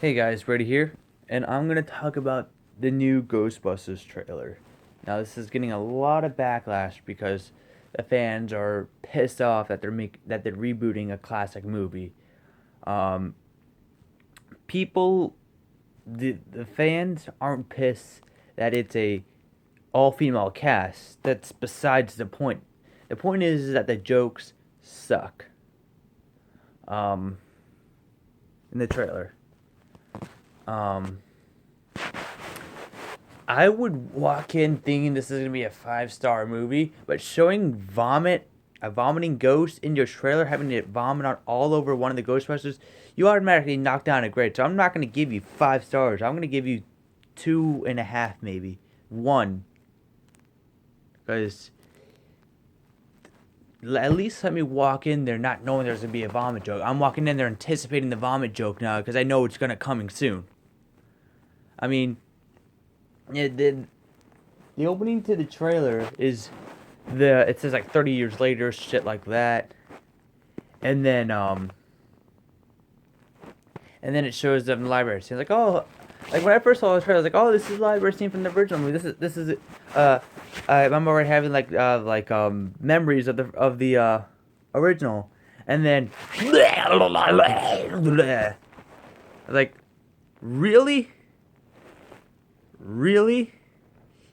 Hey guys, Brady here, and I'm gonna talk about the new Ghostbusters trailer. Now, this is getting a lot of backlash because the fans are pissed off that they're rebooting a classic movie. Um, people, the fans aren't pissed that it's a all female cast. That's besides the point. The point is that the jokes suck. Um, in the trailer. Um, I would walk in thinking this is gonna be a 5-star movie, but showing a vomiting ghost in your trailer, having it vomit on all over one of the Ghostbusters, you automatically knock down a grade. So I'm not gonna give you 5 stars. I'm gonna give you 2.5, maybe 1, because at least let me walk in there not knowing there's gonna be a vomit joke. I'm walking in there anticipating the vomit joke now because I know it's gonna coming soon. I mean, yeah, the opening to the trailer is it says like 30 years later, shit like that, and then it shows them in the library scene. Like, oh, like when I first saw the trailer, I was like, oh, this is the library scene from the original movie. This is uh I remember already having memories of the original, and then like, really, really,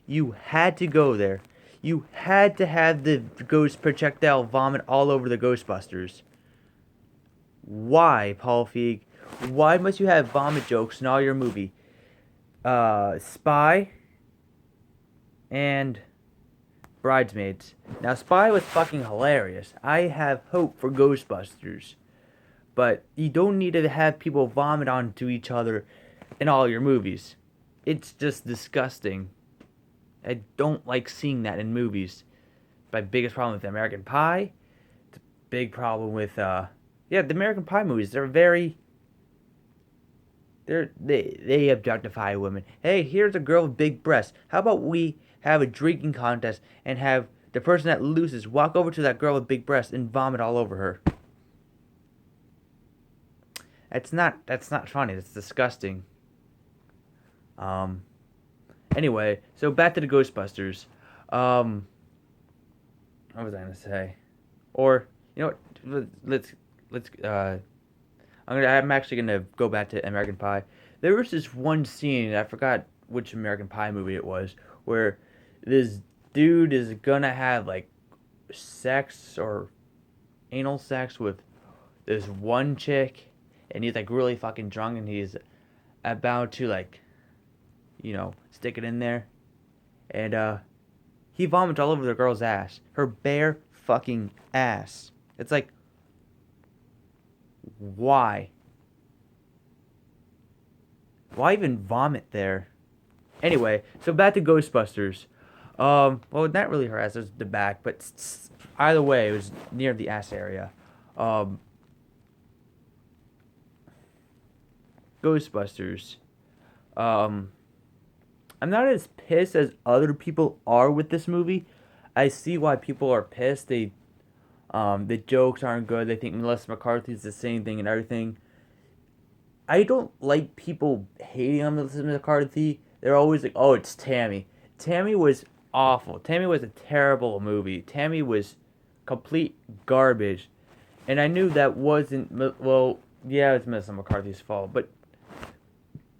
you had to go there. You had to have the ghost projectile vomit all over the Ghostbusters. Why, Paul Feig? Why must you have vomit jokes in all your movie? Spy and Bridesmaids. Now, Spy was fucking hilarious. I have hope for Ghostbusters. But you don't need to have people vomit onto each other in all your movies. It's just disgusting. I don't like seeing that in movies. My biggest problem with American Pie. It's a big problem with the American Pie movies. They objectify women. Hey, here's a girl with big breasts. How about we have a drinking contest and have the person that loses walk over to that girl with big breasts and vomit all over her? That's not funny. That's disgusting. Um. Anyway, so back to the Ghostbusters. Um. What was I gonna say? Or you know what? Let's. I'm actually gonna go back to American Pie. There was this one scene, I forgot which American Pie movie it was, where this dude is gonna have like sex or anal sex with this one chick, and he's like really fucking drunk, and he's about to like, stick it in there, and he vomits all over the girl's ass, her bare fucking ass. It's like, why? Why even vomit there? Anyway, so back to Ghostbusters. Well, not really her ass, it was the back, but either way, it was near the ass area. Um, Ghostbusters. Um, I'm not as pissed as other people are with this movie. I see why people are pissed. The jokes aren't good. They think Melissa McCarthy's the same thing and everything. I don't like people hating on Melissa McCarthy. They're always like, "Oh, it's Tammy." Tammy was awful. Tammy was a terrible movie. Tammy was complete garbage, and I knew that wasn't well. Yeah, it's Melissa McCarthy's fault, but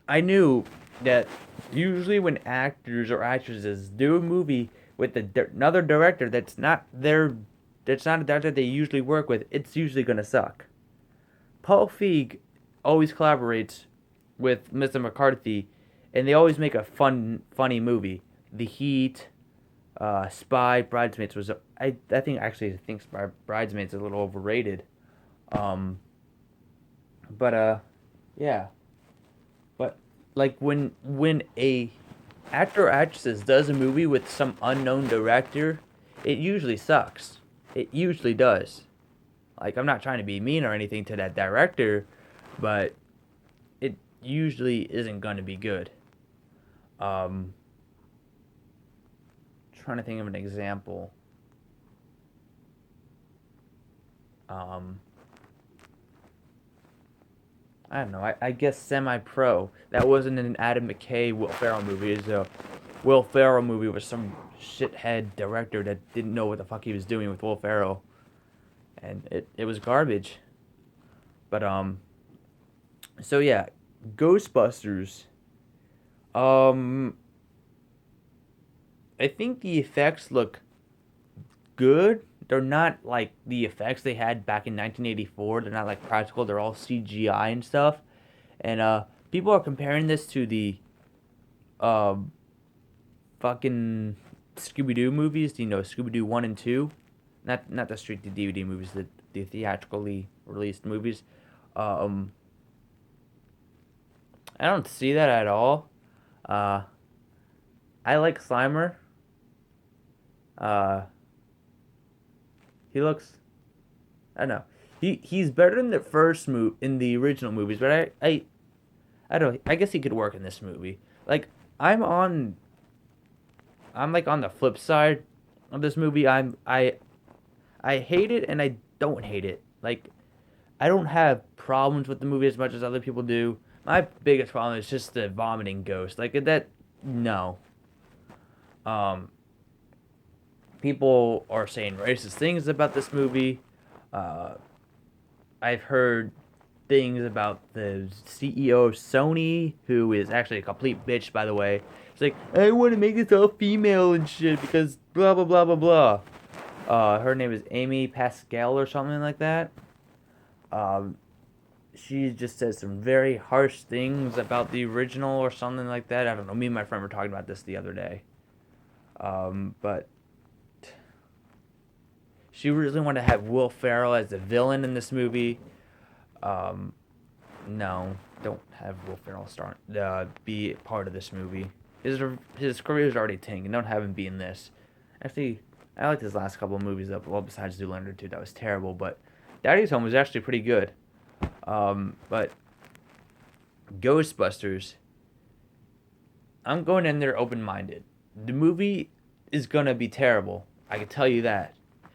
I knew that usually when actors or actresses do a movie with another director that's not a director they usually work with, it's usually gonna suck. Paul Feig always collaborates with Mr. McCarthy, and they always make a funny movie. The Heat, Spy, Bridesmaids was I think actually I think Bridesmaids is a little overrated. Um, but yeah, but like when a actor or actress does a movie with some unknown director, it usually sucks. It usually does. Like, I'm not trying to be mean or anything to that director, but it usually isn't going to be good. Um, Trying to think of an example. Um, I don't know. I guess semi-pro. That wasn't an Adam McKay, Will Ferrell movie. It was a Will Ferrell movie with some shithead director that didn't know what the fuck he was doing with Will Ferrell, and it was garbage. But so yeah, Ghostbusters. Um, I think the effects look good. They're not like the effects they had back in 1984. They're not like practical. They're all CGI and stuff. And people are comparing this to the um fucking Scooby Doo movies. You know, Scooby Doo 1 and 2. Not the straight to DVD movies. The theatrically released movies. Um, I don't see that at all. Uh, I like Slimer. Uh, he looks. I don't know. He's better in the first in the original movies, but I don't. I guess he could work in this movie. Like I'm on. I'm like on the flip side of this movie. I hate it and I don't hate it. Like I don't have problems with the movie as much as other people do. My biggest problem is just the vomiting ghost. Like that. No. Um, People are saying racist things about this movie. Uh, I've heard things about the CEO of Sony, who is actually a complete bitch, by the way. It's like, I want to make this all female and shit because blah, blah, blah, blah, blah. Her name is Amy Pascal or something like that. Um, she just said some very harsh things about the original or something like that. I don't know. Me and my friend were talking about this the other day. But she really wanted to have Will Ferrell as the villain in this movie. Um, no, don't have Will Ferrell be part of this movie. His career is already tanking. Don't have him be in this. Actually, I liked his last couple of movies up. Well, besides Zoolander 2, that was terrible. But Daddy's Home was actually pretty good. But Ghostbusters, I'm going in there open minded. The movie is gonna be terrible. I can tell you that.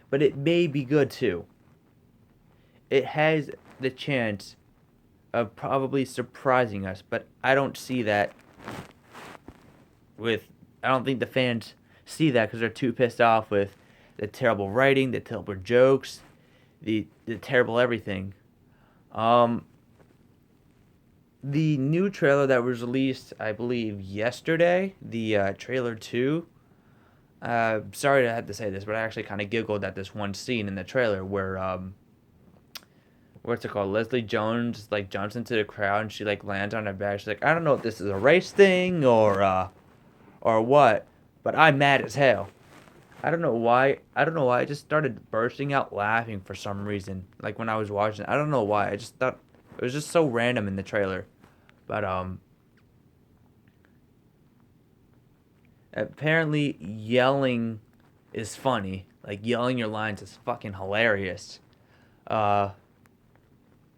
But it may be good too. It has the chance of probably surprising us, but I don't see that with. I don't think the fans see that because they're too pissed off with the terrible writing, the terrible jokes, the terrible everything. Um, the new trailer that was released, I believe, yesterday, the trailer 2. Sorry to have to say this, but I actually kind of giggled at this one scene in the trailer where what's it called? Leslie Jones like jumps into the crowd and she like lands on her back. She's like, I don't know if this is a race thing or what, but I'm mad as hell. I don't know why. I don't know why. I just started bursting out laughing for some reason. Like when I was watching, I don't know why. I just thought it was just so random in the trailer. But apparently yelling is funny. Like yelling your lines is fucking hilarious. Uh,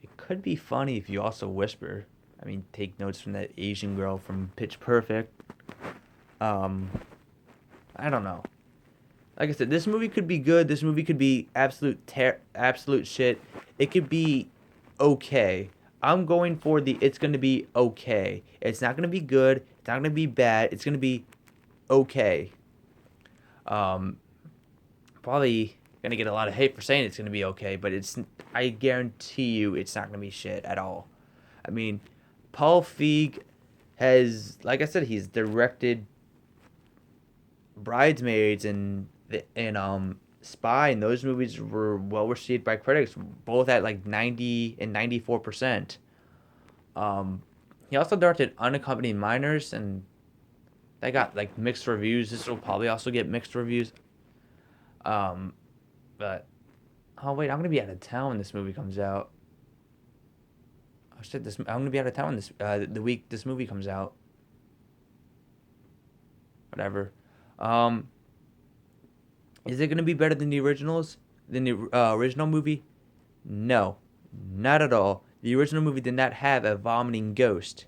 it could be funny if you also whisper. I mean, take notes from that Asian girl from Pitch Perfect. Um, I don't know. Like I said, this movie could be good. This movie could be absolute shit. It could be okay. I'm going for the it's gonna be okay. It's not gonna be good. It's not gonna be bad. It's gonna be okay. Um, Probably gonna get a lot of hate for saying it's gonna be okay, but it's. I guarantee you, it's not gonna be shit at all. I mean, Paul Feig has, like I said, he's directed Bridesmaids and Spy, and those movies were well received by critics, both at like 90 and 94%. Um, he also directed Unaccompanied Minors, and that got like mixed reviews. This will probably also get mixed reviews. Um, but oh wait, I'm gonna be out of town when this movie comes out. Oh shit, this I'm gonna be out of town when this the week this movie comes out. Whatever. Um, is it gonna be better than the originals? Than the original movie? No, not at all. The original movie did not have a vomiting ghost.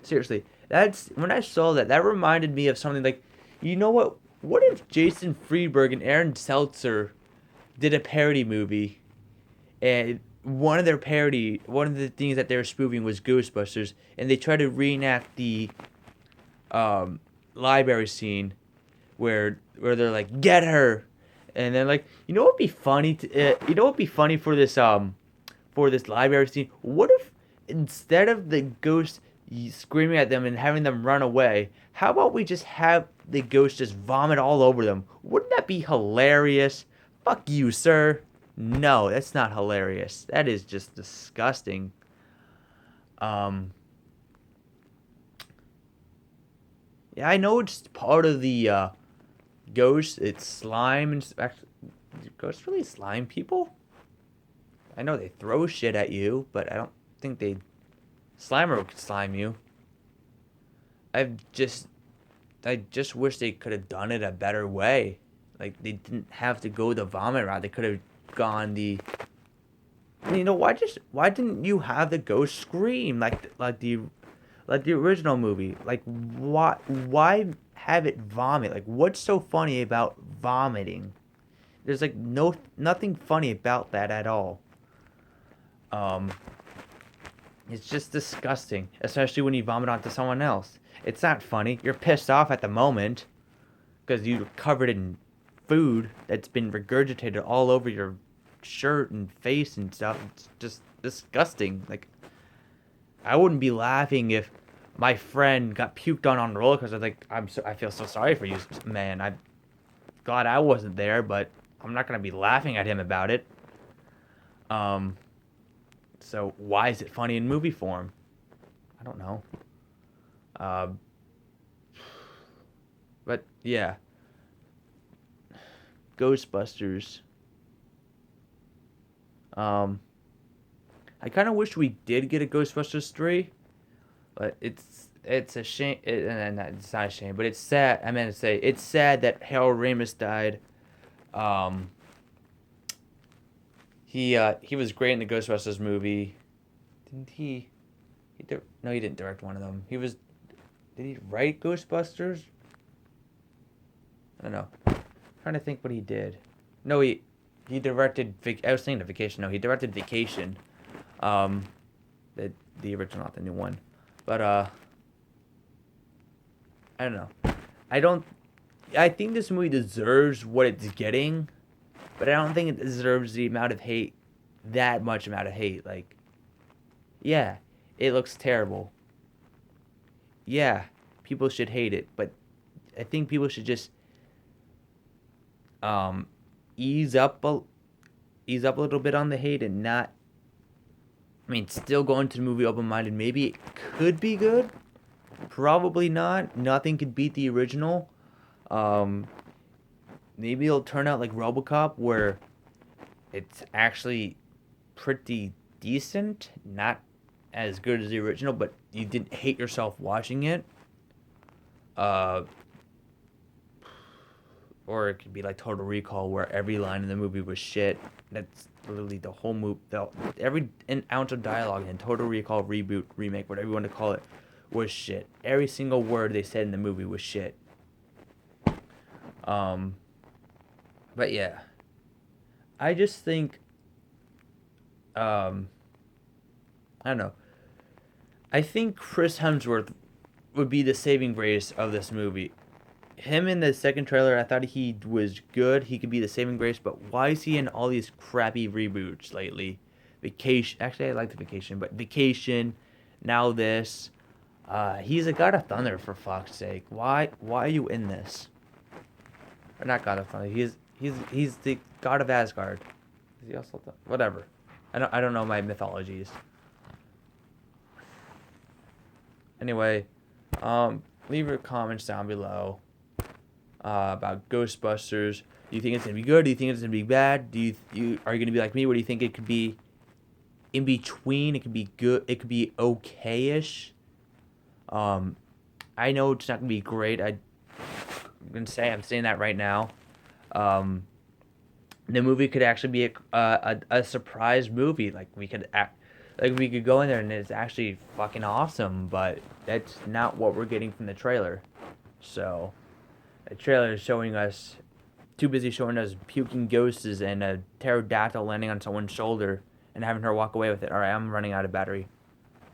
Seriously, that's when I saw that. That reminded me of something like, you know what? What if Jason Friedberg and Aaron Seltzer did a parody movie, and one of the things that they were spoofing was Ghostbusters, and they tried to reenact the um, library scene where they're like, "Get her," and then like, you know what'd be funny for this library scene? What if instead of the ghost screaming at them and having them run away, how about we just have the ghost just vomit all over them? Wouldn't that be hilarious? Fuck you, sir. No, that's not hilarious. That is just disgusting. Um, yeah, I know it's part of the ghost. It's slime and actually, do ghosts really slime people? I know they throw shit at you, but I don't think they Slimer could slime you. I've just I just wish they could have done it a better way. Like they didn't have to go the vomit route. They could have gone the. You know why didn't you have the ghost scream like the original movie? Like why have it vomit? Like what's so funny about vomiting? There's like nothing funny about that at all. Um, it's just disgusting, especially when you vomit onto someone else. It's not funny. You're pissed off at the moment because you're covered in food that's been regurgitated all over your shirt and face and stuff. It's just disgusting. Like I wouldn't be laughing if my friend got puked on the roller coaster. Like I feel so sorry for you, man. I'm glad I wasn't there, but I'm not gonna be laughing at him about it. Um, so why is it funny in movie form? I don't know. Um, but yeah, Ghostbusters. Um, I kind of wish we did get a Ghostbusters 3, but it's a shame. It's not a shame, but it's sad. I meant to say it's sad that Harold Ramis died. Um, he was great in the Ghostbusters movie. Didn't he? No, he didn't direct one of them. He was. Did he write Ghostbusters? I don't know. I'm trying to think what he did. No, he directed. I was thinking of Vacation. No, he directed Vacation. Um, the original, not the new one. But I don't know. I don't. I think this movie deserves what it's getting, but I don't think it deserves the amount of hate. That much amount of hate. Like, yeah, it looks terrible. Yeah, people should hate it, but I think people should just um ease up a ease up a little bit on the hate and not. I mean, still go into the movie open minded. Maybe it could be good. Probably not. Nothing could beat the original. Um, maybe it'll turn out like RoboCop, where it's actually pretty decent. Not as good as the original, but you didn't hate yourself watching it. Uh, or it could be like Total Recall, where every line in the movie was shit. That's literally the whole movie. Every an ounce of dialogue in Total Recall, reboot, remake, whatever you want to call it, was shit. Every single word they said in the movie was shit. Um, but yeah, I just think, um, I don't know. I think Chris Hemsworth would be the saving grace of this movie. Him in the second trailer, I thought he was good. He could be the saving grace, but why is he in all these crappy reboots lately? Vacation. Actually, I like the Vacation, but Vacation. Now this. He's a God of Thunder for fuck's sake. Why are you in this? Or not God of Thunder. He's the God of Asgard. Is he also whatever? I don't know my mythologies. Anyway, leave your comments down below about Ghostbusters. Do you think it's gonna be good? Do you think it's gonna be bad? You are you gonna be like me? What do you think it could be? In between, it could be good. It could be okay-ish. Um, I know it's not gonna be great. I'm saying that right now. Um, the movie could actually be a surprise movie. Like we could go in there and it's actually fucking awesome. But that's not what we're getting from the trailer. So, the trailer is showing us too busy showing us puking ghosts and a pterodactyl landing on someone's shoulder and having her walk away with it. All right, I'm running out of battery.